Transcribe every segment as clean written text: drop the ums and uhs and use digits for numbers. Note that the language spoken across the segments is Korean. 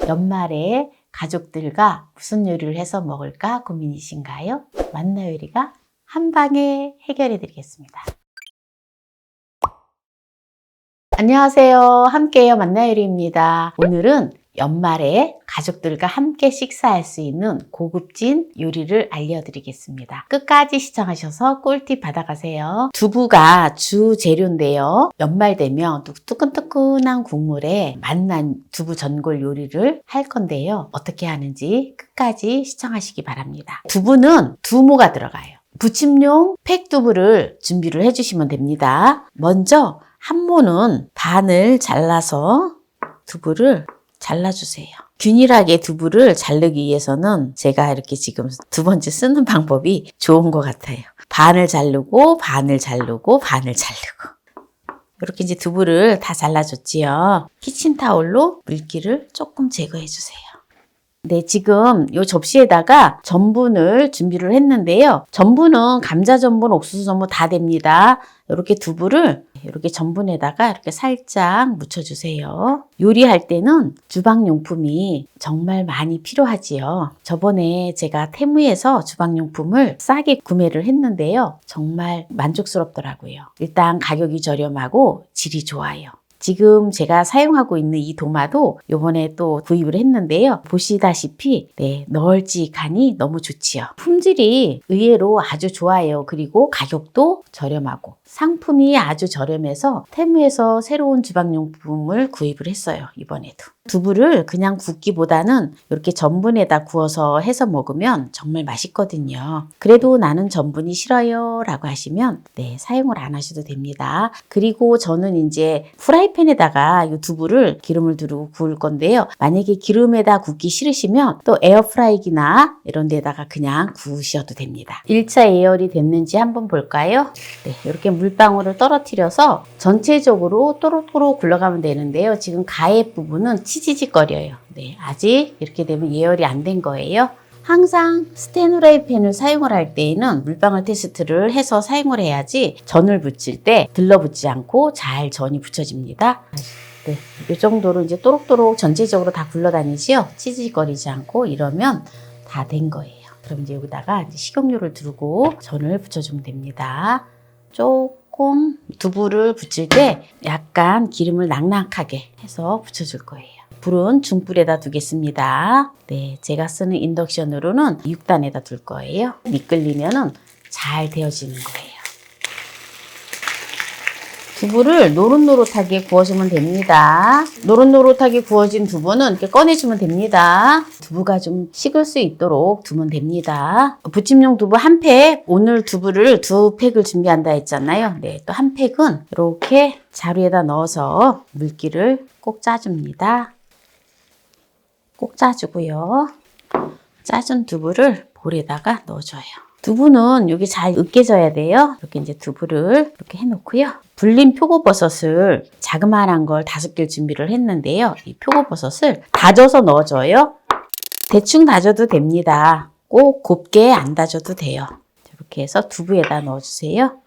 연말에 가족들과 무슨 요리를 해서 먹을까 고민이신가요? 만나요리가 한방에 해결해 드리겠습니다. 안녕하세요. 함께해요 만나요리입니다. 오늘은 연말에 가족들과 함께 식사할 수 있는 고급진 요리를 알려드리겠습니다. 끝까지 시청하셔서 꿀팁 받아가세요. 두부가 주 재료인데요. 연말 되면 뜨끈뜨끈한 국물에 맛난 두부 전골 요리를 할 건데요. 어떻게 하는지 끝까지 시청하시기 바랍니다. 두부는 두모가 들어가요. 부침용 팩두부를 준비를 해주시면 됩니다. 먼저 한 모는 반을 잘라서 두부를 잘라주세요. 균일하게 두부를 자르기 위해서는 제가 이렇게 지금 두 번째 쓰는 방법이 좋은 것 같아요. 반을 자르고 반을 자르고 반을 자르고 이렇게 이제 두부를 다 잘라줬지요. 키친타올로 물기를 조금 제거해 주세요. 네, 지금 이 접시에다가 전분을 준비를 했는데요. 전분은 감자 전분, 옥수수 전분 다 됩니다. 이렇게 두부를 이렇게 전분에다가 이렇게 살짝 묻혀주세요. 요리할 때는 주방용품이 정말 많이 필요하지요. 저번에 제가 테무에서 주방용품을 싸게 구매를 했는데요. 정말 만족스럽더라고요. 일단 가격이 저렴하고 질이 좋아요. 지금 제가 사용하고 있는 이 도마도 요번에 또 구입을 했는데요. 보시다시피 널찍하니 너무 좋지요. 품질이 의외로 아주 좋아요. 그리고 가격도 저렴하고 상품이 아주 저렴해서 테무에서 새로운 주방용품을 구입을 했어요. 이번에도. 두부를 그냥 굽기보다는 이렇게 전분에다 구워서 해서 먹으면 정말 맛있거든요. 그래도 나는 전분이 싫어요 라고 하시면 사용을 안 하셔도 됩니다. 그리고 저는 이제 프라이팬에다가 이 두부를 기름을 두르고 구울 건데요. 만약에 기름에다 굽기 싫으시면 또 에어프라이기나 이런 데다가 그냥 구우셔도 됩니다. 1차 예열이 됐는지 한번 볼까요? 이렇게 물방울을 떨어뜨려서 전체적으로 또록또록 굴러가면 되는데요. 지금 가액 부분은 치지직거려요. 아직 이렇게 되면 예열이 안 된 거예요. 항상 스텐 후라이팬을 사용을 할 때에는 물방울 테스트를 해서 사용을 해야지 전을 부칠 때 들러붙지 않고 잘 전이 붙여집니다. 이 정도로 이제 또록또록 전체적으로 다 굴러다니지요. 치지거리지 않고 이러면 다 된 거예요. 그럼 이제 여기다가 이제 식용유를 두르고 전을 붙여주면 됩니다. 조금 두부를 붙일 때 약간 기름을 낭낭하게 해서 붙여줄 거예요. 불은 중불에다 두겠습니다. 제가 쓰는 인덕션으로는 6단에다 둘 거예요. 미끌리면은 잘 데워지는 거예요. 두부를 노릇노릇하게 구워주면 됩니다. 노릇노릇하게 구워진 두부는 이렇게 꺼내주면 됩니다. 두부가 좀 식을 수 있도록 두면 됩니다. 부침용 두부 한 팩, 오늘 두부를 2팩을 준비한다 했잖아요. 또 한 팩은 이렇게 자루에다 넣어서 물기를 꼭 짜줍니다. 꼭 짜주고요. 짜준 두부를 볼에다가 넣어줘요. 두부는 여기 잘 으깨져야 돼요. 이렇게 이제 두부를 이렇게 해놓고요. 불린 표고버섯을 자그마한 걸 5개를 준비를 했는데요. 이 표고버섯을 다져서 넣어줘요. 대충 다져도 됩니다. 꼭 곱게 안 다져도 돼요. 이렇게 해서 두부에다 넣어주세요.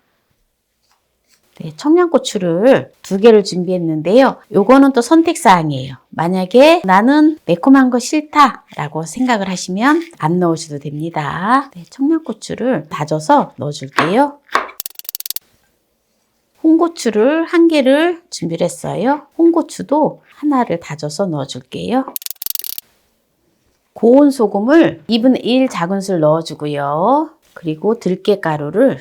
청양고추를 2개를 준비했는데요. 요거는 또 선택사항이에요. 만약에 나는 매콤한 거 싫다 라고 생각을 하시면 안 넣으셔도 됩니다. 청양고추를 다져서 넣어줄게요. 홍고추를 1개를 준비를 했어요. 홍고추도 하나를 다져서 넣어줄게요. 고운 소금을 2분의 1 작은술 넣어주고요. 그리고 들깨가루를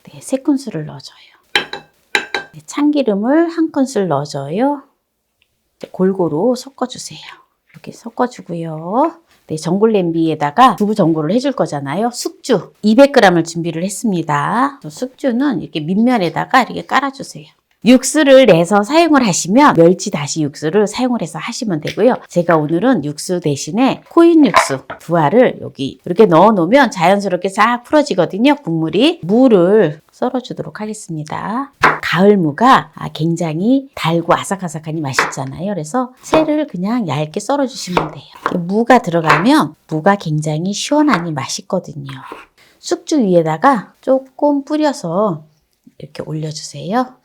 3큰술을 넣어줘요. 참기름을 1큰술 넣어줘요. 골고루 섞어주세요. 이렇게 섞어주고요. 전골 냄비에다가 두부 전골을 해줄 거잖아요. 숙주 200g을 준비를 했습니다. 숙주는 이렇게 밑면에다가 이렇게 깔아주세요. 육수를 내서 사용을 하시면 멸치 다시 육수를 사용을 해서 하시면 되고요. 제가 오늘은 육수 대신에 코인 육수 2알을 여기 이렇게 넣어 놓으면 자연스럽게 싹 풀어지거든요. 국물이. 무를 썰어주도록 하겠습니다. 가을무가 굉장히 달고 아삭아삭하니 맛있잖아요. 그래서 채를 그냥 얇게 썰어주시면 돼요. 무가 들어가면 무가 굉장히 시원하니 맛있거든요. 숙주 위에다가 조금 뿌려서 이렇게 올려주세요.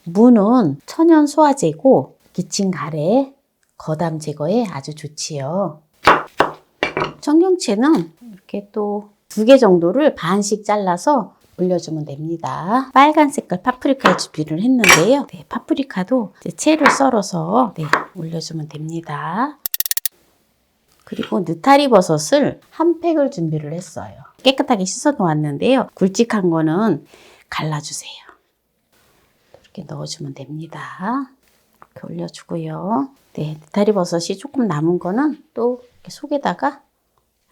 무는 천연 소화제고 기침 가래 거담 제거에 아주 좋지요. 청경채는 이렇게 또 2개 정도를 반씩 잘라서 올려주면 됩니다. 빨간 색깔 파프리카 준비를 했는데요. 네, 파프리카도 채를 썰어서 올려주면 됩니다. 그리고 느타리 버섯을 한 팩을 준비를 했어요. 깨끗하게 씻어 놓았는데요. 굵직한 거는 갈라주세요. 이렇게 넣어주면 됩니다. 이렇게 올려주고요. 네, 느타리 버섯이 조금 남은 거는 또 이렇게 속에다가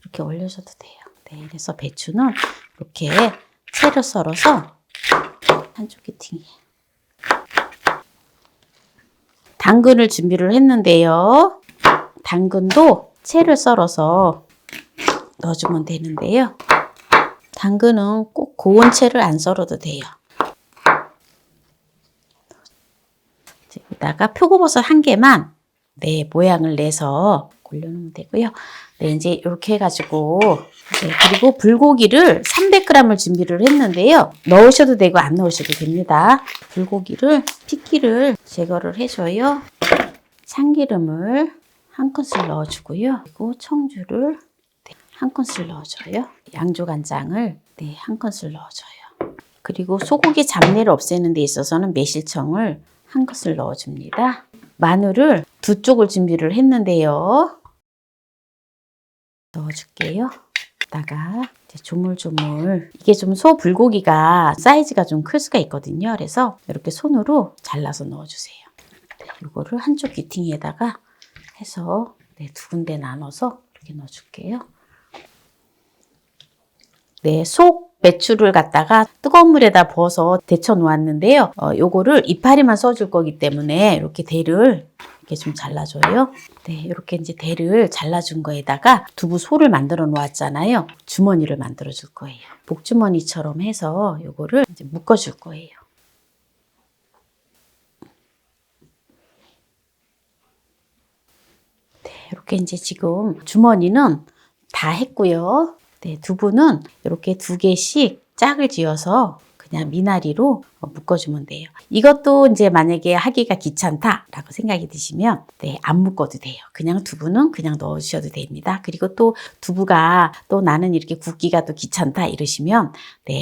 이렇게 올려줘도 돼요. 네, 그래서 배추는 이렇게 채를 썰어서 한쪽 귀퉁이에. 당근을 준비를 했는데요. 당근도 채를 썰어서 넣어주면 되는데요. 당근은 꼭 고운 채를 안 썰어도 돼요. 여기다가 표고버섯 1개만 모양을 내서 올려놓으면 되고요. 네, 이제 이렇게 해가지고 그리고 불고기를 300g을 준비를 했는데요. 넣으셔도 되고 안 넣으셔도 됩니다. 불고기를 핏기를 제거를 해줘요. 참기름을 1큰술 넣어주고요. 그리고 청주를 1큰술 넣어줘요. 양조간장을 1큰술 넣어줘요. 그리고 소고기 잡내를 없애는 데 있어서는 매실청을 1큰술 넣어줍니다. 마늘을 2쪽을 준비를 했는데요. 넣어줄게요. 다가 조물조물. 이게 좀 소 불고기가 사이즈가 좀 클 수가 있거든요. 그래서 이렇게 손으로 잘라서 넣어주세요. 이거를 한쪽 귀퉁이에다가 해서 2군데 나눠서 이렇게 넣어줄게요. 속 배추를 갖다가 뜨거운 물에다 부어서 데쳐 놓았는데요. 요거를 이파리만 써줄 거기 때문에 이렇게 대를 이렇게 좀 잘라줘요. 이렇게 이제 대를 잘라준 거에다가 두부 소를 만들어 놓았잖아요. 주머니를 만들어 줄 거예요. 복주머니처럼 해서 요거를 이제 묶어 줄 거예요. 이렇게 이제 지금 주머니는 다 했고요. 두부는 이렇게 2개씩 짝을 지어서 그냥 미나리로 묶어주면 돼요. 이것도 이제 만약에 하기가 귀찮다라고 생각이 드시면 안 묶어도 돼요. 그냥 두부는 그냥 넣으셔도 됩니다. 그리고 또 두부가 또 나는 이렇게 굽기가 또 귀찮다 이러시면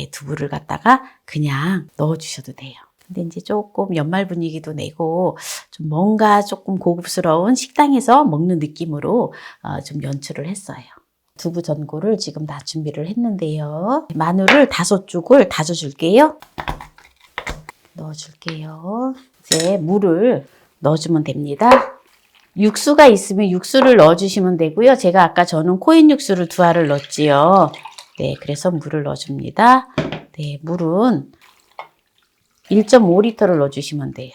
두부를 갖다가 그냥 넣어주셔도 돼요. 근데 이제 조금 연말 분위기도 내고 좀 뭔가 조금 고급스러운 식당에서 먹는 느낌으로 좀 연출을 했어요. 두부 전골을 지금 다 준비를 했는데요. 마늘을 5쪽을 다져줄게요. 넣어줄게요. 이제 물을 넣어주면 됩니다. 육수가 있으면 육수를 넣어주시면 되고요. 제가 아까 저는 코인 육수를 2알을 넣었지요. 그래서 물을 넣어줍니다. 물은 1.5리터를 넣어주시면 돼요.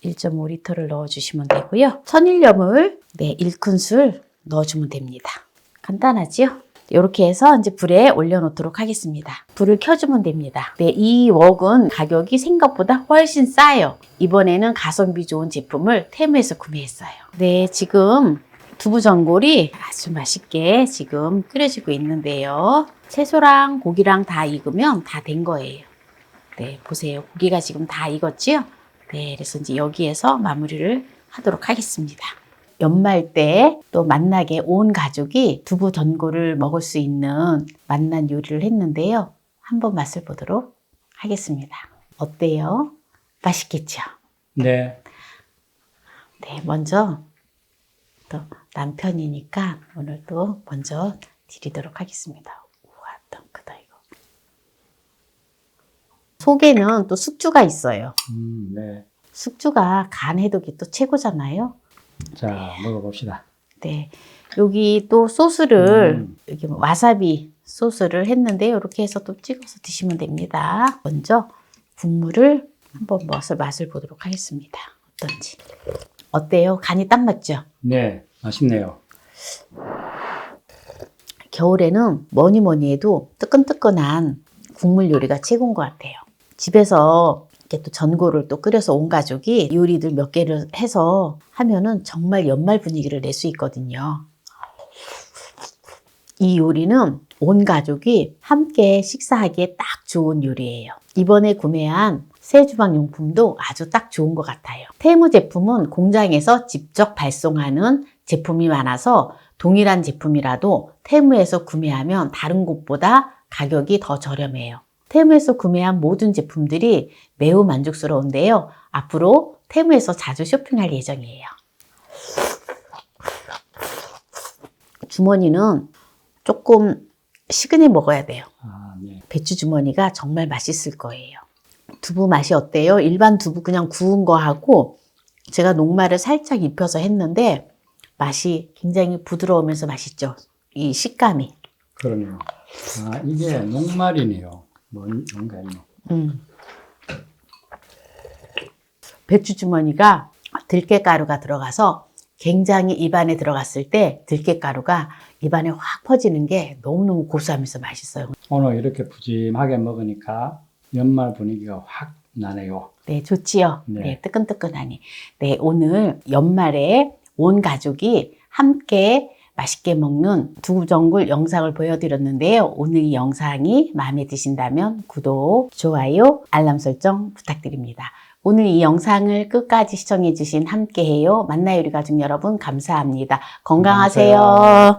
1.5리터를 넣어주시면 되고요. 천일염을 1큰술 넣어주면 됩니다. 간단하지요? 이렇게 해서 이제 불에 올려놓도록 하겠습니다. 불을 켜주면 됩니다. 이 웍은 가격이 생각보다 훨씬 싸요. 이번에는 가성비 좋은 제품을 테무에서 구매했어요. 지금 두부 전골이 아주 맛있게 지금 끓여지고 있는데요. 채소랑 고기랑 다 익으면 다 된 거예요. 보세요. 고기가 지금 다 익었지요? 그래서 이제 여기에서 마무리를 하도록 하겠습니다. 연말 때 또 만나게 온 가족이 두부 전골을 먹을 수 있는 맛난 요리를 했는데요. 한번 맛을 보도록 하겠습니다. 어때요? 맛있겠죠? 네. 먼저 또 남편이니까 오늘 또 먼저 드리도록 하겠습니다. 우와, 또 크다 이거. 속에는 또 숙주가 있어요. 네. 숙주가 간 해독이 또 최고잖아요. 자, 먹어봅시다. 여기 또 소스를 이렇게 와사비 소스를 했는데요. 이렇게 해서 또 찍어서 드시면 됩니다. 먼저 국물을 한번 맛을 보도록 하겠습니다. 어떤지. 어때요? 간이 딱 맞죠? 네, 맛있네요. 겨울에는 뭐니 해도 뜨끈뜨끈한 국물 요리가 최고인 것 같아요. 집에서 이렇게 또 전골을 또 끓여서 온 가족이 요리들 몇 개를 해서 하면은 정말 연말 분위기를 낼 수 있거든요. 이 요리는 온 가족이 함께 식사하기에 딱 좋은 요리예요. 이번에 구매한 새 주방용품도 아주 딱 좋은 것 같아요. 테무 제품은 공장에서 직접 발송하는 제품이 많아서 동일한 제품이라도 테무에서 구매하면 다른 곳보다 가격이 더 저렴해요. 테무에서 구매한 모든 제품들이 매우 만족스러운데요. 앞으로 테무에서 자주 쇼핑할 예정이에요. 주머니는 조금 식은히 먹어야 돼요. 아, 네. 배추 주머니가 정말 맛있을 거예요. 두부 맛이 어때요? 일반 두부 그냥 구운 거 하고 제가 녹말을 살짝 입혀서 했는데 맛이 굉장히 부드러우면서 맛있죠. 이 식감이. 그러네요. 아, 이게 녹말이네요. 뭔가 있네. 배추 주머니가 들깨가루가 들어가서 굉장히 입안에 들어갔을 때 들깨가루가 입안에 확 퍼지는 게 너무너무 고소하면서 맛있어요. 오늘 이렇게 푸짐하게 먹으니까 연말 분위기가 확 나네요. 네, 좋지요. 네. 네, 뜨끈뜨끈하니. 네, 오늘 연말에 온 가족이 함께 맛있게 먹는 두부전골 영상을 보여드렸는데요. 오늘 이 영상이 마음에 드신다면 구독, 좋아요, 알람 설정 부탁드립니다. 오늘 이 영상을 끝까지 시청해주신 함께해요. 만나요 우리 가족 여러분 감사합니다. 건강하세요.